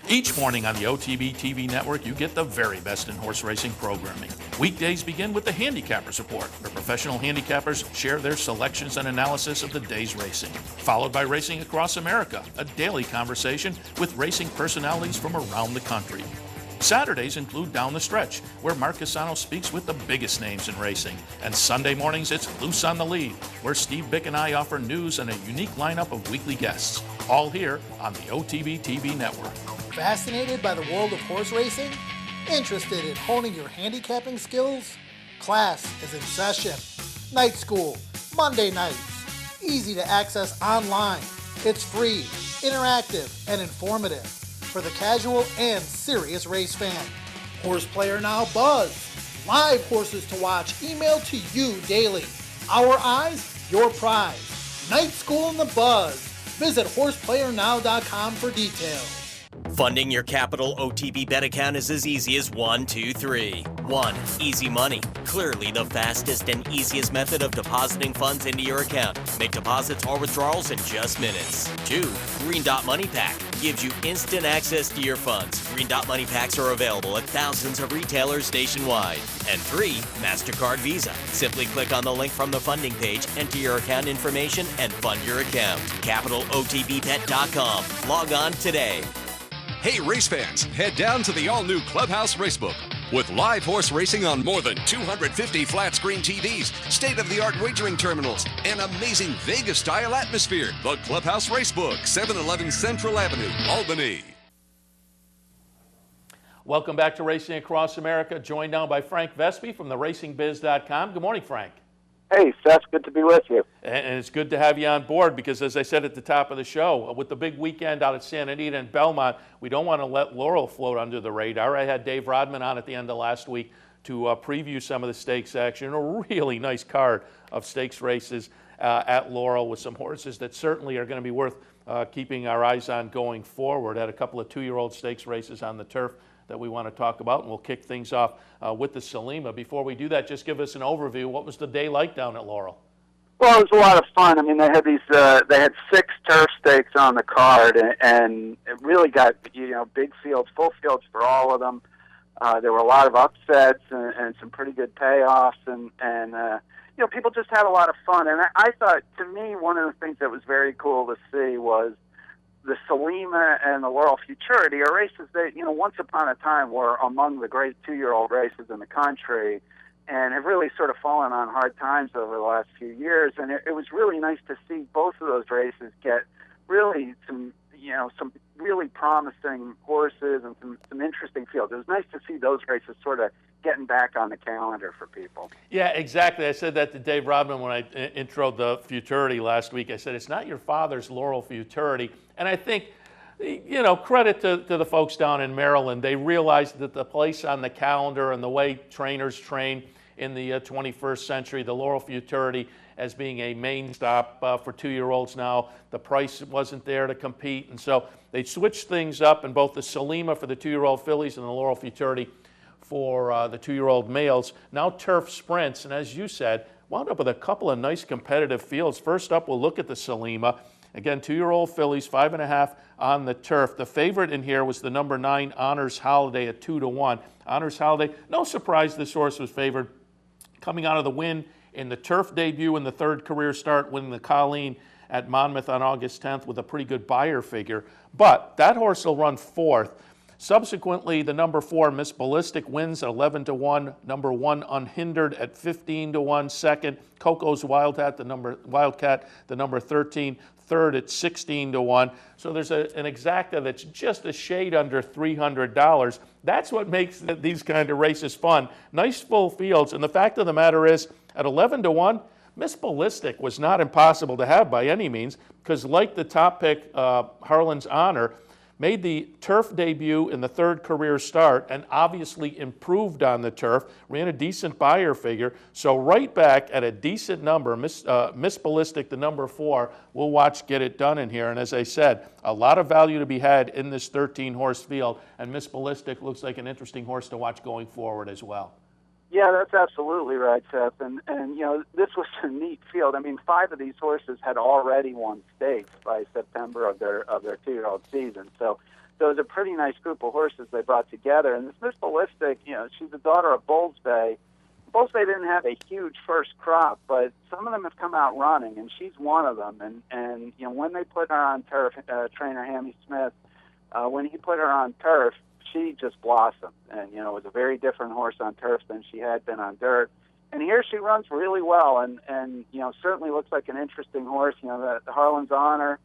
Each morning on the OTB TV network, you get the very best in horse racing programming. Weekdays begin with the Handicappers Report, where professional handicappers share their selections and analysis of the day's racing. Followed by Racing Across America, a daily conversation with racing personalities from around the country. Saturdays include Down the Stretch, where Mark Cassano speaks with the biggest names in racing. And Sunday mornings, it's Loose on the Lead, where Steve Bick and I offer news and a unique lineup of weekly guests. All here on the OTB TV network. Fascinated by the world of horse racing? Interested in honing your handicapping skills? Class is in session. Night school, Monday nights. Easy to access online. It's free, interactive, and informative for the casual and serious race fan. Horse Player Now Buzz. Live horses to watch emailed to you daily. Our eyes, your prize. Night school in the buzz. Visit horseplayernow.com for details. Funding your Capital OTB bet account is as easy as 1, 2, 3. 1. Easy Money. Clearly the fastest and easiest method of depositing funds into your account. Make deposits or withdrawals in just minutes. 2. Green Dot Money Pack. Gives you instant access to your funds. Green Dot Money Packs are available at thousands of retailers nationwide. And 3. MasterCard Visa. Simply click on the link from the funding page, enter your account information, and fund your account. CapitalOTBBet.com. Log on today. Hey race fans, head down to the all-new Clubhouse Racebook. With live horse racing on more than 250 flat-screen TVs, state-of-the-art wagering terminals, and amazing Vegas-style atmosphere. The Clubhouse Racebook, 711 Central Avenue, Albany. Welcome back to Racing Across America, joined now by Frank Vespi from the RacingBiz.com. Good morning, Frank. Hey, Seth, good to be with you. And it's good to have you on board because, as I said at the top of the show, with the big weekend out at Santa Anita and Belmont, we don't want to let Laurel float under the radar. I had Dave Rodman on at the end of last week to preview some of the stakes action. A really nice card of stakes races at Laurel with some horses that certainly are going to be worth keeping our eyes on going forward. Had a couple of 2-year-old stakes races on the turf that we want to talk about, and we'll kick things off with the Salima. Before we do that, just give us an overview. What was the day like down at Laurel? Well, it was a lot of fun. I mean, they had they had 6 turf stakes on the card, and it really got, big fields, full fields for all of them. There were a lot of upsets and some pretty good payoffs, and people just had a lot of fun. And I thought, to me, one of the things that was very cool to see was the Salima and the Laurel Futurity are races that, once upon a time were among the great 2-year-old races in the country and have really sort of fallen on hard times over the last few years. And it was really nice to see both of those races get really some really promising horses and some interesting fields. It was nice to see those races sort of getting back on the calendar for people. Yeah, exactly. I said that to Dave Rodman when I introed the Futurity last week. I said, it's not your father's Laurel Futurity. And I think, credit to the folks down in Maryland. They realized that the place on the calendar and the way trainers train in the 21st century, the Laurel Futurity as being a main stop for 2-year-olds now. The price wasn't there to compete, and so they switched things up, and both the Salima for the 2-year-old fillies and the Laurel Futurity for the 2-year-old males. Now turf sprints, and as you said, wound up with a couple of nice competitive fields. First up, we'll look at the Salima. Again, 2-year-old fillies, 5.5 on the turf. The favorite in here was the number 9 Honors Holiday at 2-1. Honors Holiday, no surprise this horse was favored, coming out of the win in the turf debut in the 3rd career start, winning the Colleen at Monmouth on August 10th with a pretty good buyer figure. But that horse will run 4th. Subsequently, the number 4 Miss Ballistic wins at 11-1. Number 1 Unhindered at 15-1. Second, Coco's Wildcat, the number 13. Third at 16-1. So there's an exacta that's just a shade under $300. That's what makes these kind of races fun. Nice full fields, and the fact of the matter is, at 11-1, Miss Ballistic was not impossible to have by any means, because like the top pick, Harlan's Honor, made the turf debut in the 3rd career start and obviously improved on the turf, ran a decent buyer figure. So right back at a decent number, Miss Ballistic, the number 4, we'll watch get it done in here. And as I said, a lot of value to be had in this 13-horse field, and Miss Ballistic looks like an interesting horse to watch going forward as well. Yeah, that's absolutely right, Seth. And this was a neat field. I mean, 5 of these horses had already won stakes by September of their 2-year-old season. So it was a pretty nice group of horses they brought together. And this Miss Ballistic, she's the daughter of Bulls Bay. Bulls Bay didn't have a huge first crop, but some of them have come out running, and she's one of them. And when they put her on turf, trainer Hammy Smith, when he put her on turf, she just blossomed, and it was a very different horse on turf than she had been on dirt. And here she runs really well, and certainly looks like an interesting horse. The Harlan's Honor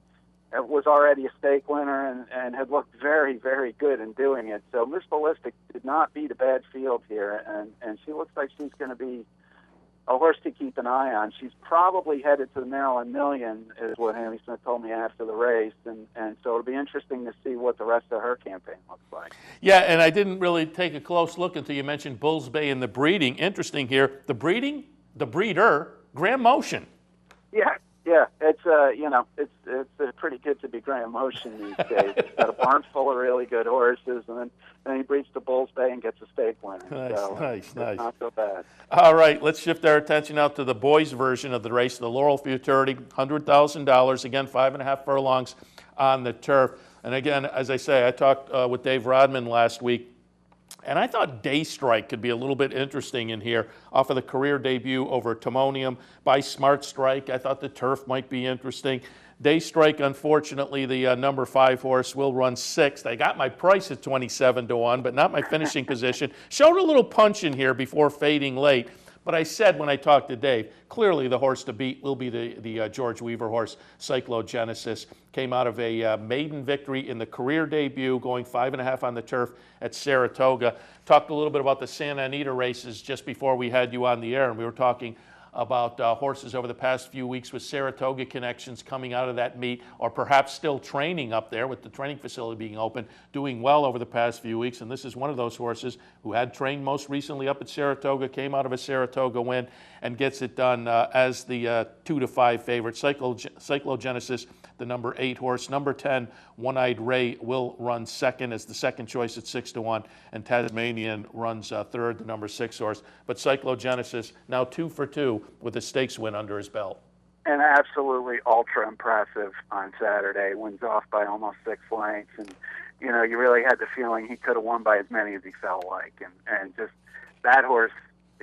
was already a stake winner and had looked very, very good in doing it. So Miss Ballistic did not beat a bad field here, and she looks like she's going to be a horse to keep an eye on. She's probably headed to the Maryland Million, is what Hammy Smith told me after the race, and so it'll be interesting to see what the rest of her campaign looks like. Yeah, and I didn't really take a close look until you mentioned Bulls Bay and the breeding. Interesting here, the breeder, Graham Motion. Yeah, it's it's pretty good to be Graham Motion these days. He's got a barn full of really good horses, and then he breeds to Bulls Bay and gets a stake winner. Nice. Not so bad. All right, let's shift our attention out to the boys' version of the race, the Laurel Futurity, $100,000, again, 5.5 furlongs on the turf. And again, as I say, I talked with Dave Rodman last week, and I thought Day Strike could be a little bit interesting in here off of the career debut over Timonium by Smart Strike. I thought the turf might be interesting. Day Strike, unfortunately, the number 5 horse will run 6th. I got my price at 27-1, but not my finishing position. Showed a little punch in here before fading late. But I said when I talked to Dave, clearly the horse to beat will be the George Weaver horse, Cyclogenesis. Came out of a maiden victory in the career debut, going 5.5 on the turf at Saratoga. Talked a little bit about the Santa Anita races just before we had you on the air, and we were talking about horses over the past few weeks with Saratoga connections coming out of that meet, or perhaps still training up there with the training facility being open, doing well over the past few weeks. And this is one of those horses who had trained most recently up at Saratoga, came out of a Saratoga win, and gets it done as the 2-5 favorite. Cyclogenesis, the number 8 horse. Number 10, One-Eyed Ray, will run second as the second choice at 6-1, and Tasmanian runs third, the number 6 horse. But Cyclogenesis now 2 for 2 with a stakes win under his belt. And absolutely ultra impressive on Saturday. Wins off by almost 6 lengths, and you really had the feeling he could have won by as many as he felt like, and just that horse.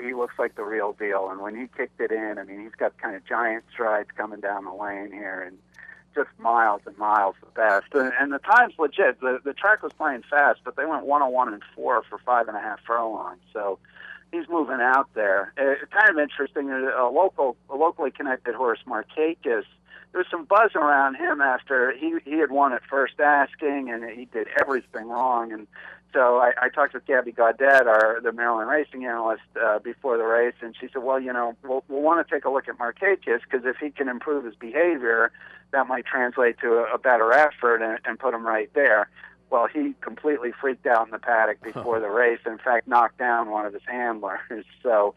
He looks like the real deal, and when he kicked it in, I mean, he's got kind of giant strides coming down the lane here, and just miles and miles the best. And the time's legit. The track was playing fast, but they went 101 and 4 for 5.5 furlongs. So he's moving out there. It's kind of interesting. A locally connected horse, Markakis. There was some buzz around him after he had won at First Asking, and he did everything wrong. And so I talked with Gabby Gaudet, the Maryland racing analyst, before the race, and she said, well, we'll want to take a look at Markakis, because if he can improve his behavior, that might translate to a better effort and put him right there. Well, he completely freaked out in the paddock before the race, and in fact knocked down one of his handlers. So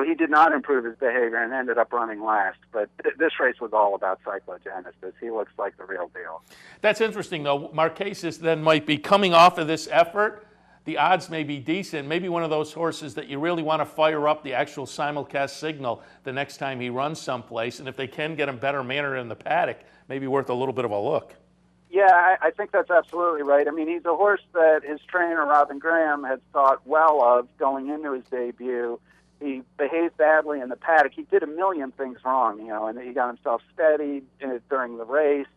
he did not improve his behavior and ended up running last. But this race was all about Cyclogenesis. He looks like the real deal. That's interesting, though. Marquesas then might be coming off of this effort. The odds may be decent. Maybe one of those horses that you really want to fire up the actual simulcast signal the next time he runs someplace. And if they can get him better mannered in the paddock, maybe worth a little bit of a look. Yeah, I think that's absolutely right. I mean, he's a horse that his trainer, Robin Graham, had thought well of going into his debut. He behaved badly in the paddock. He did a million things wrong, and he got himself steady during the race.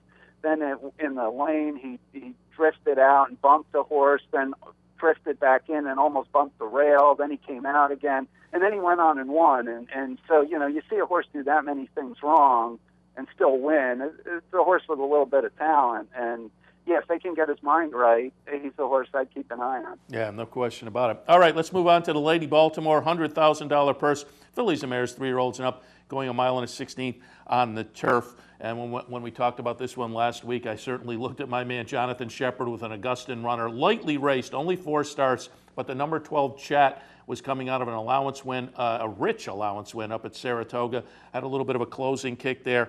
Then in the lane, he drifted out and bumped the horse, then drifted back in and almost bumped the rail. Then he came out again, and then he went on and won. And so, you see a horse do that many things wrong and still win. It's a horse with a little bit of talent. And, yeah, if they can get his mind right, he's a horse I'd keep an eye on. Yeah, no question about it. All right, let's move on to the Lady Baltimore, $100,000 purse. Fillies and mares, 3-year-olds and up, going 1 mile and a 16th on the turf. And when we talked about this one last week, I certainly looked at my man Jonathan Shepard with an Augustin runner. Lightly raced, only 4 starts, but the number 12 Chat was coming out of an allowance win, a rich allowance win up at Saratoga. Had a little bit of a closing kick there.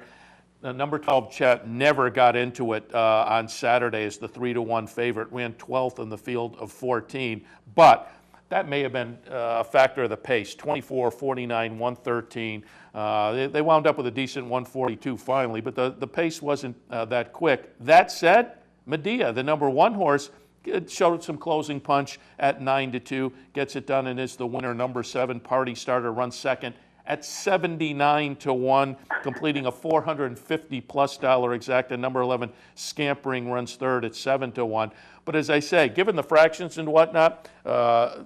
The number 12 Chat never got into it on Saturday as the 3-1 favorite. Ran 12th in the field of 14, but that may have been a factor of the pace. 24, 49, 113. They wound up with a decent 142 finally, but the pace wasn't that quick. That said, Medea, the number 1 horse, showed some closing punch at 9-2, gets it done and is the winner. Number 7 Party Starter runs second at 79 to 1, completing a $450+ exacta. Number 11, Scampering, runs third at 7 to 1. But as I say, given the fractions and whatnot,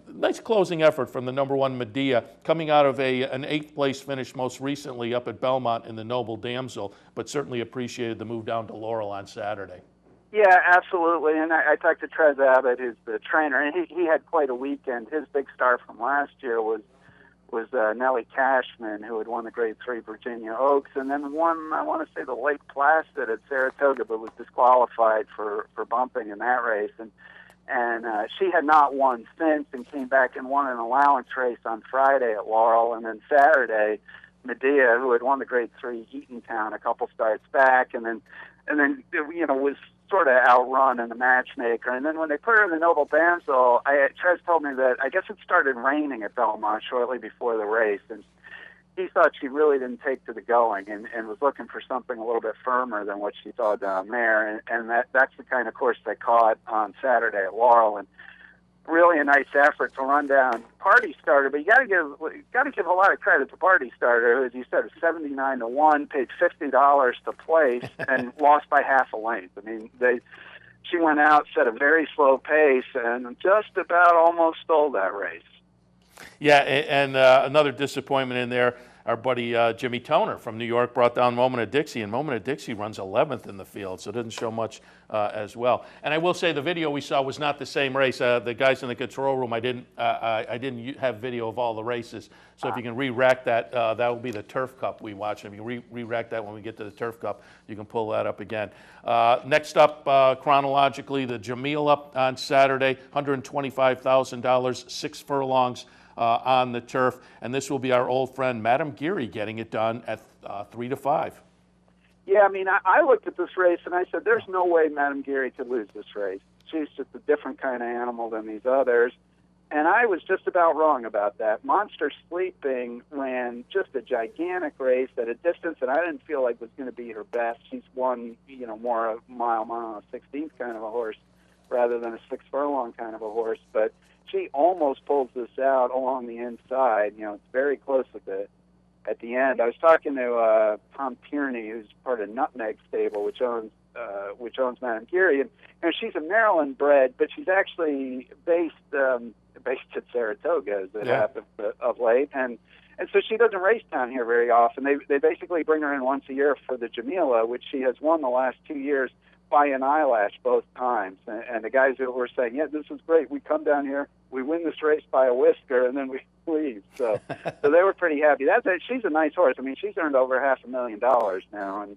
nice closing effort from the number 1 Medea, coming out of an 8th place finish most recently up at Belmont in the Noble Damsel, but certainly appreciated the move down to Laurel on Saturday. Yeah, absolutely. And I talked to Trez Abbott, who's the trainer, and he had quite a weekend. His big star from last year was Nellie Cashman, who had won the Grade 3 Virginia Oaks, and then won, I want to say, the Lake Placid at Saratoga, but was disqualified for bumping in that race. And she had not won since, and came back and won an allowance race on Friday at Laurel, and then Saturday, Medea, who had won the Grade 3 Eatontown a couple starts back, and then was sort of outrun in the matchmaker. And then when they put her in the Noble Damsel, Trez told me that I guess it started raining at Belmont shortly before the race, and he thought she really didn't take to the going, and was looking for something a little bit firmer than what she saw down there. And that's the kind of course they caught on Saturday at Laurel, and really a nice effort to run down Party Starter. But you got to give a lot of credit to Party Starter, who, as you said, is 79 to 1, paid $50 to place, and lost by half a length. I mean, she went out, set a very slow pace, and just about almost stole that race. Yeah, and another disappointment in there. Our buddy Jimmy Toner from New York brought down Moment of Dixie, and Moment of Dixie runs 11th in the field, so it doesn't show much as well. And I will say the video we saw was not the same race. The guys in the control room, I didn't have video of all the races. So if you can re-rack that, that will be the Turf Cup we watch. If you re-rack that when we get to the Turf Cup, you can pull that up again. Next up, chronologically, the Jamil up on Saturday, $125,000, 6 furlongs. On the turf, and this will be our old friend Madame Geary getting it done at 3 to 5. Yeah, I mean, I looked at this race and I said, there's no way Madame Geary could lose this race. She's just a different kind of animal than these others, and I was just about wrong about that. Monster Sleeping ran just a gigantic race at a distance that I didn't feel like was going to be her best. She's won, more a mile and a 16th kind of a horse rather than a 6 furlong kind of a horse, but she almost pulls this out along the inside. It's very close at the end. I was talking to Tom Tierney, who's part of Nutmeg Stable, which owns Madame Geary, and she's a Maryland bred, but she's actually based at Saratoga, as it happens of late, and so she doesn't race down here very often. They basically bring her in once a year for the Jamila, which she has won the last 2 years by an eyelash both times. And the guys who were saying, yeah, this is great. We come down here, we win this race by a whisker, and then we leave. So they were pretty happy. She's a nice horse. I mean, she's earned over $500,000 now,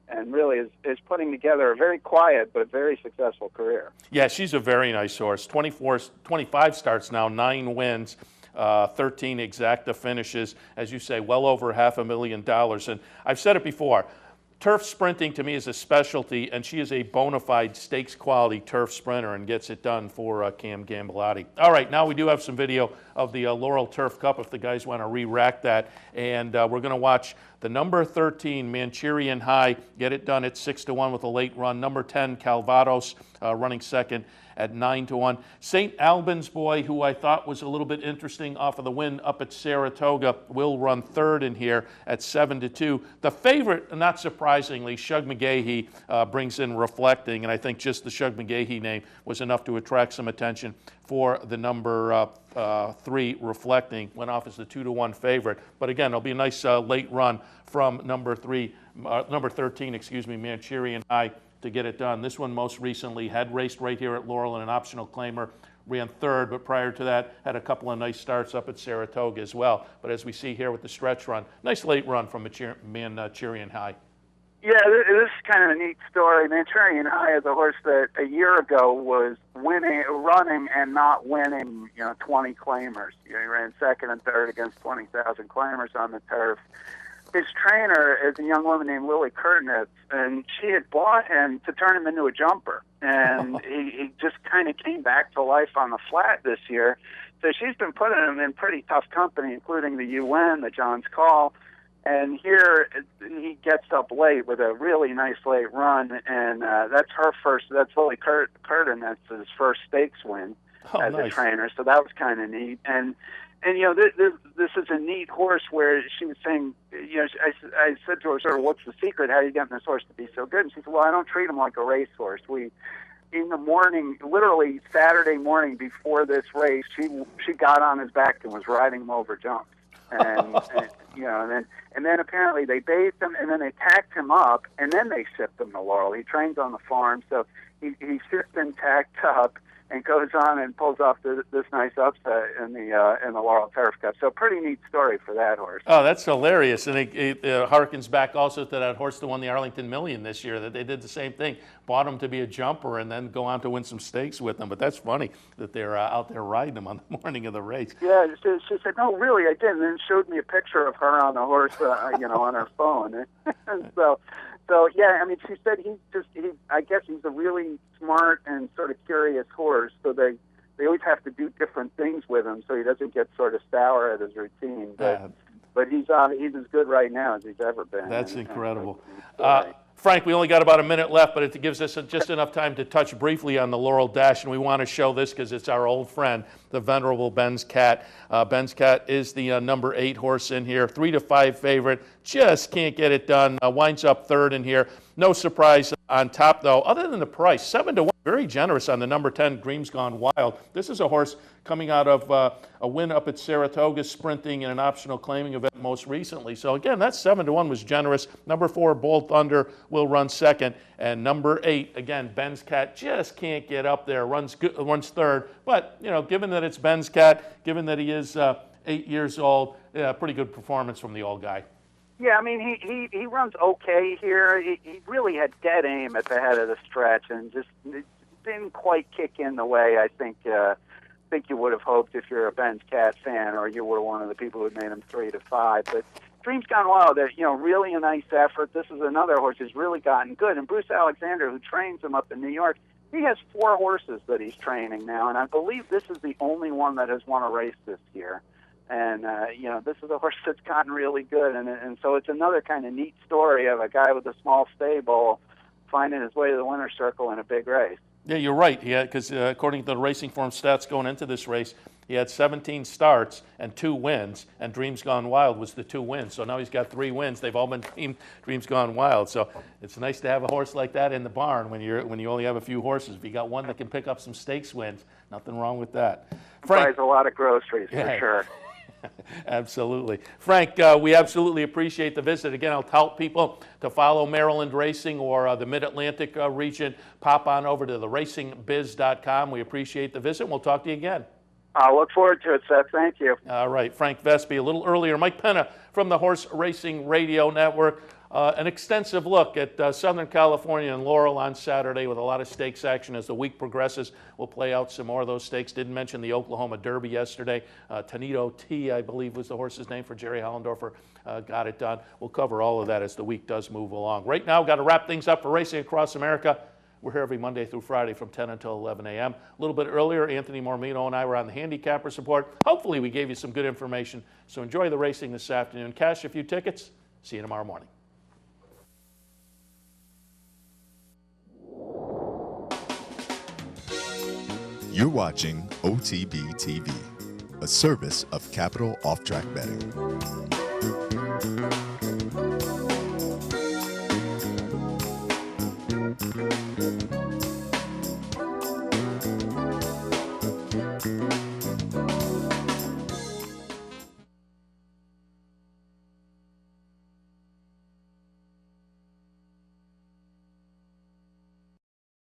and really is putting together a very quiet but very successful career. Yeah, she's a very nice horse. 25 starts now, 9 wins. 13 exacta finishes, as you say, well over $500,000. And I've said it before, turf sprinting to me is a specialty, and she is a bona fide stakes quality turf sprinter and gets it done for Cam Gambelotti. All right, now we do have some video of the Laurel Turf Cup if the guys want to re-rack that. And we're going to watch the number 13, Manchurian High, get it done at 6 to 1 with a late run. Number 10, Calvados, running second at 9 to 1. St. Albans Boy, who I thought was a little bit interesting off of the win up at Saratoga, will run third in here at 7 to 2. The favorite, not surprisingly, Shug McGahee, brings in Reflecting, and I think just the Shug McGahee name was enough to attract some attention for the number 3, Reflecting. Went off as the 2 to 1 favorite. But again, it'll be a nice late run from number 13, Manchurian High, to get it done. This one most recently had raced right here at Laurel in an optional claimer, ran third, but prior to that had a couple of nice starts up at Saratoga as well. But as we see here with the stretch run, nice late run from Manchurian High. Yeah, this is kind of a neat story. Manchurian High is a horse that a year ago was running and not winning, 20 claimers. He ran second and third against 20,000 claimers on the turf. His trainer is a young woman named Lily Kurtnitz, and she had bought him to turn him into a jumper. And he just kind of came back to life on the flat this year. So she's been putting him in pretty tough company, including the UN, the John's Call. And here he gets up late with a really nice late run, and that's Lily Curtin. That's his first stakes win as a trainer. So that was kind of neat. And And this is a neat horse where she was saying, I said to her, sort of, what's the secret? How are you getting this horse to be so good? And she said, well, I don't treat him like a racehorse. In the morning, literally Saturday morning before this race, she got on his back and was riding him over jumps. And then apparently they bathed him, and then they tacked him up, and then they shipped him to Laurel. He trains on the farm, so he shipped and tacked up, and goes on and pulls off this nice upset in the Laurel Turf Cup. So pretty neat story for that horse. Oh, that's hilarious. And it harkens back also to that horse that won the Arlington Million this year, that they did the same thing, bought him to be a jumper and then go on to win some stakes with him. But that's funny that they're out there riding him on the morning of the race. Yeah, she said, no, really, I did. And then showed me a picture of her on the horse, on her phone. And So yeah, I mean, she said I guess he's a really smart and sort of curious horse. So they always have to do different things with him, so he doesn't get sort of sour at his routine. But he's as good right now as he's ever been. That's incredible. Frank, we only got about a minute left, but it gives us just enough time to touch briefly on the Laurel Dash, and we want to show this because it's our old friend, the venerable Ben's Cat. Ben's Cat is the number 8 horse in here, 3-5 favorite, just can't get it done, winds up third in here. No surprise on top, though, other than the price, 7-1, very generous on the number 10, Dreams Gone Wild. This is a horse coming out of a win up at Saratoga, sprinting in an optional claiming event most recently. So again, that 7-1 was generous. Number 4, Bold Thunder, will run second, and number 8, again, Ben's Cat just can't get up there. Runs third, but given that it's Ben's Cat, given that he is 8 years old, pretty good performance from the old guy. Yeah, I mean, he runs okay here. He really had dead aim at the head of the stretch and just didn't quite kick in the way I think you would have hoped if you're a Ben's Cat fan, or you were one of the people who made him 3-5. But Dreams Gone Wild, really a nice effort. This is another horse who's really gotten good. And Bruce Alexander, who trains him up in New York, he has 4 horses that he's training now, and I believe this is the only one that has won a race this year. And, this is a horse that's gotten really good. And so it's another kind of neat story of a guy with a small stable finding his way to the winner's circle in a big race. Yeah, you're right. Because according to the Racing Form stats going into this race, he had 17 starts and 2 wins, and Dreams Gone Wild was the 2 wins. So now he's got 3 wins. They've all been team Dreams Gone Wild. So it's nice to have a horse like that in the barn when you only have a few horses. If you got one that can pick up some stakes wins, nothing wrong with that. Frank buys a lot of groceries for sure. Absolutely. Frank, we absolutely appreciate the visit. Again, I'll tell people to follow Maryland Racing or the Mid-Atlantic region. Pop on over to theracingbiz.com. We appreciate the visit. We'll talk to you again. I look forward to it, Seth. Thank you. All right. Frank Vespi. A little earlier, Mike Penna from the Horse Racing Radio Network. An extensive look at Southern California and Laurel on Saturday with a lot of stakes action as the week progresses. We'll play out some more of those stakes. Didn't mention the Oklahoma Derby yesterday. Tonito T, I believe, was the horse's name for Jerry Hollendorfer. Got it done. We'll cover all of that as the week does move along. Right now, got to wrap things up for Racing Across America. We're here every Monday through Friday from 10 until 11 a.m. A little bit earlier, Anthony Mormino and I were on the Handicappers Report. Hopefully, we gave you some good information. So enjoy the racing this afternoon. Cash a few tickets. See you tomorrow morning. You're watching OTB TV, a service of Capital Off Track Betting.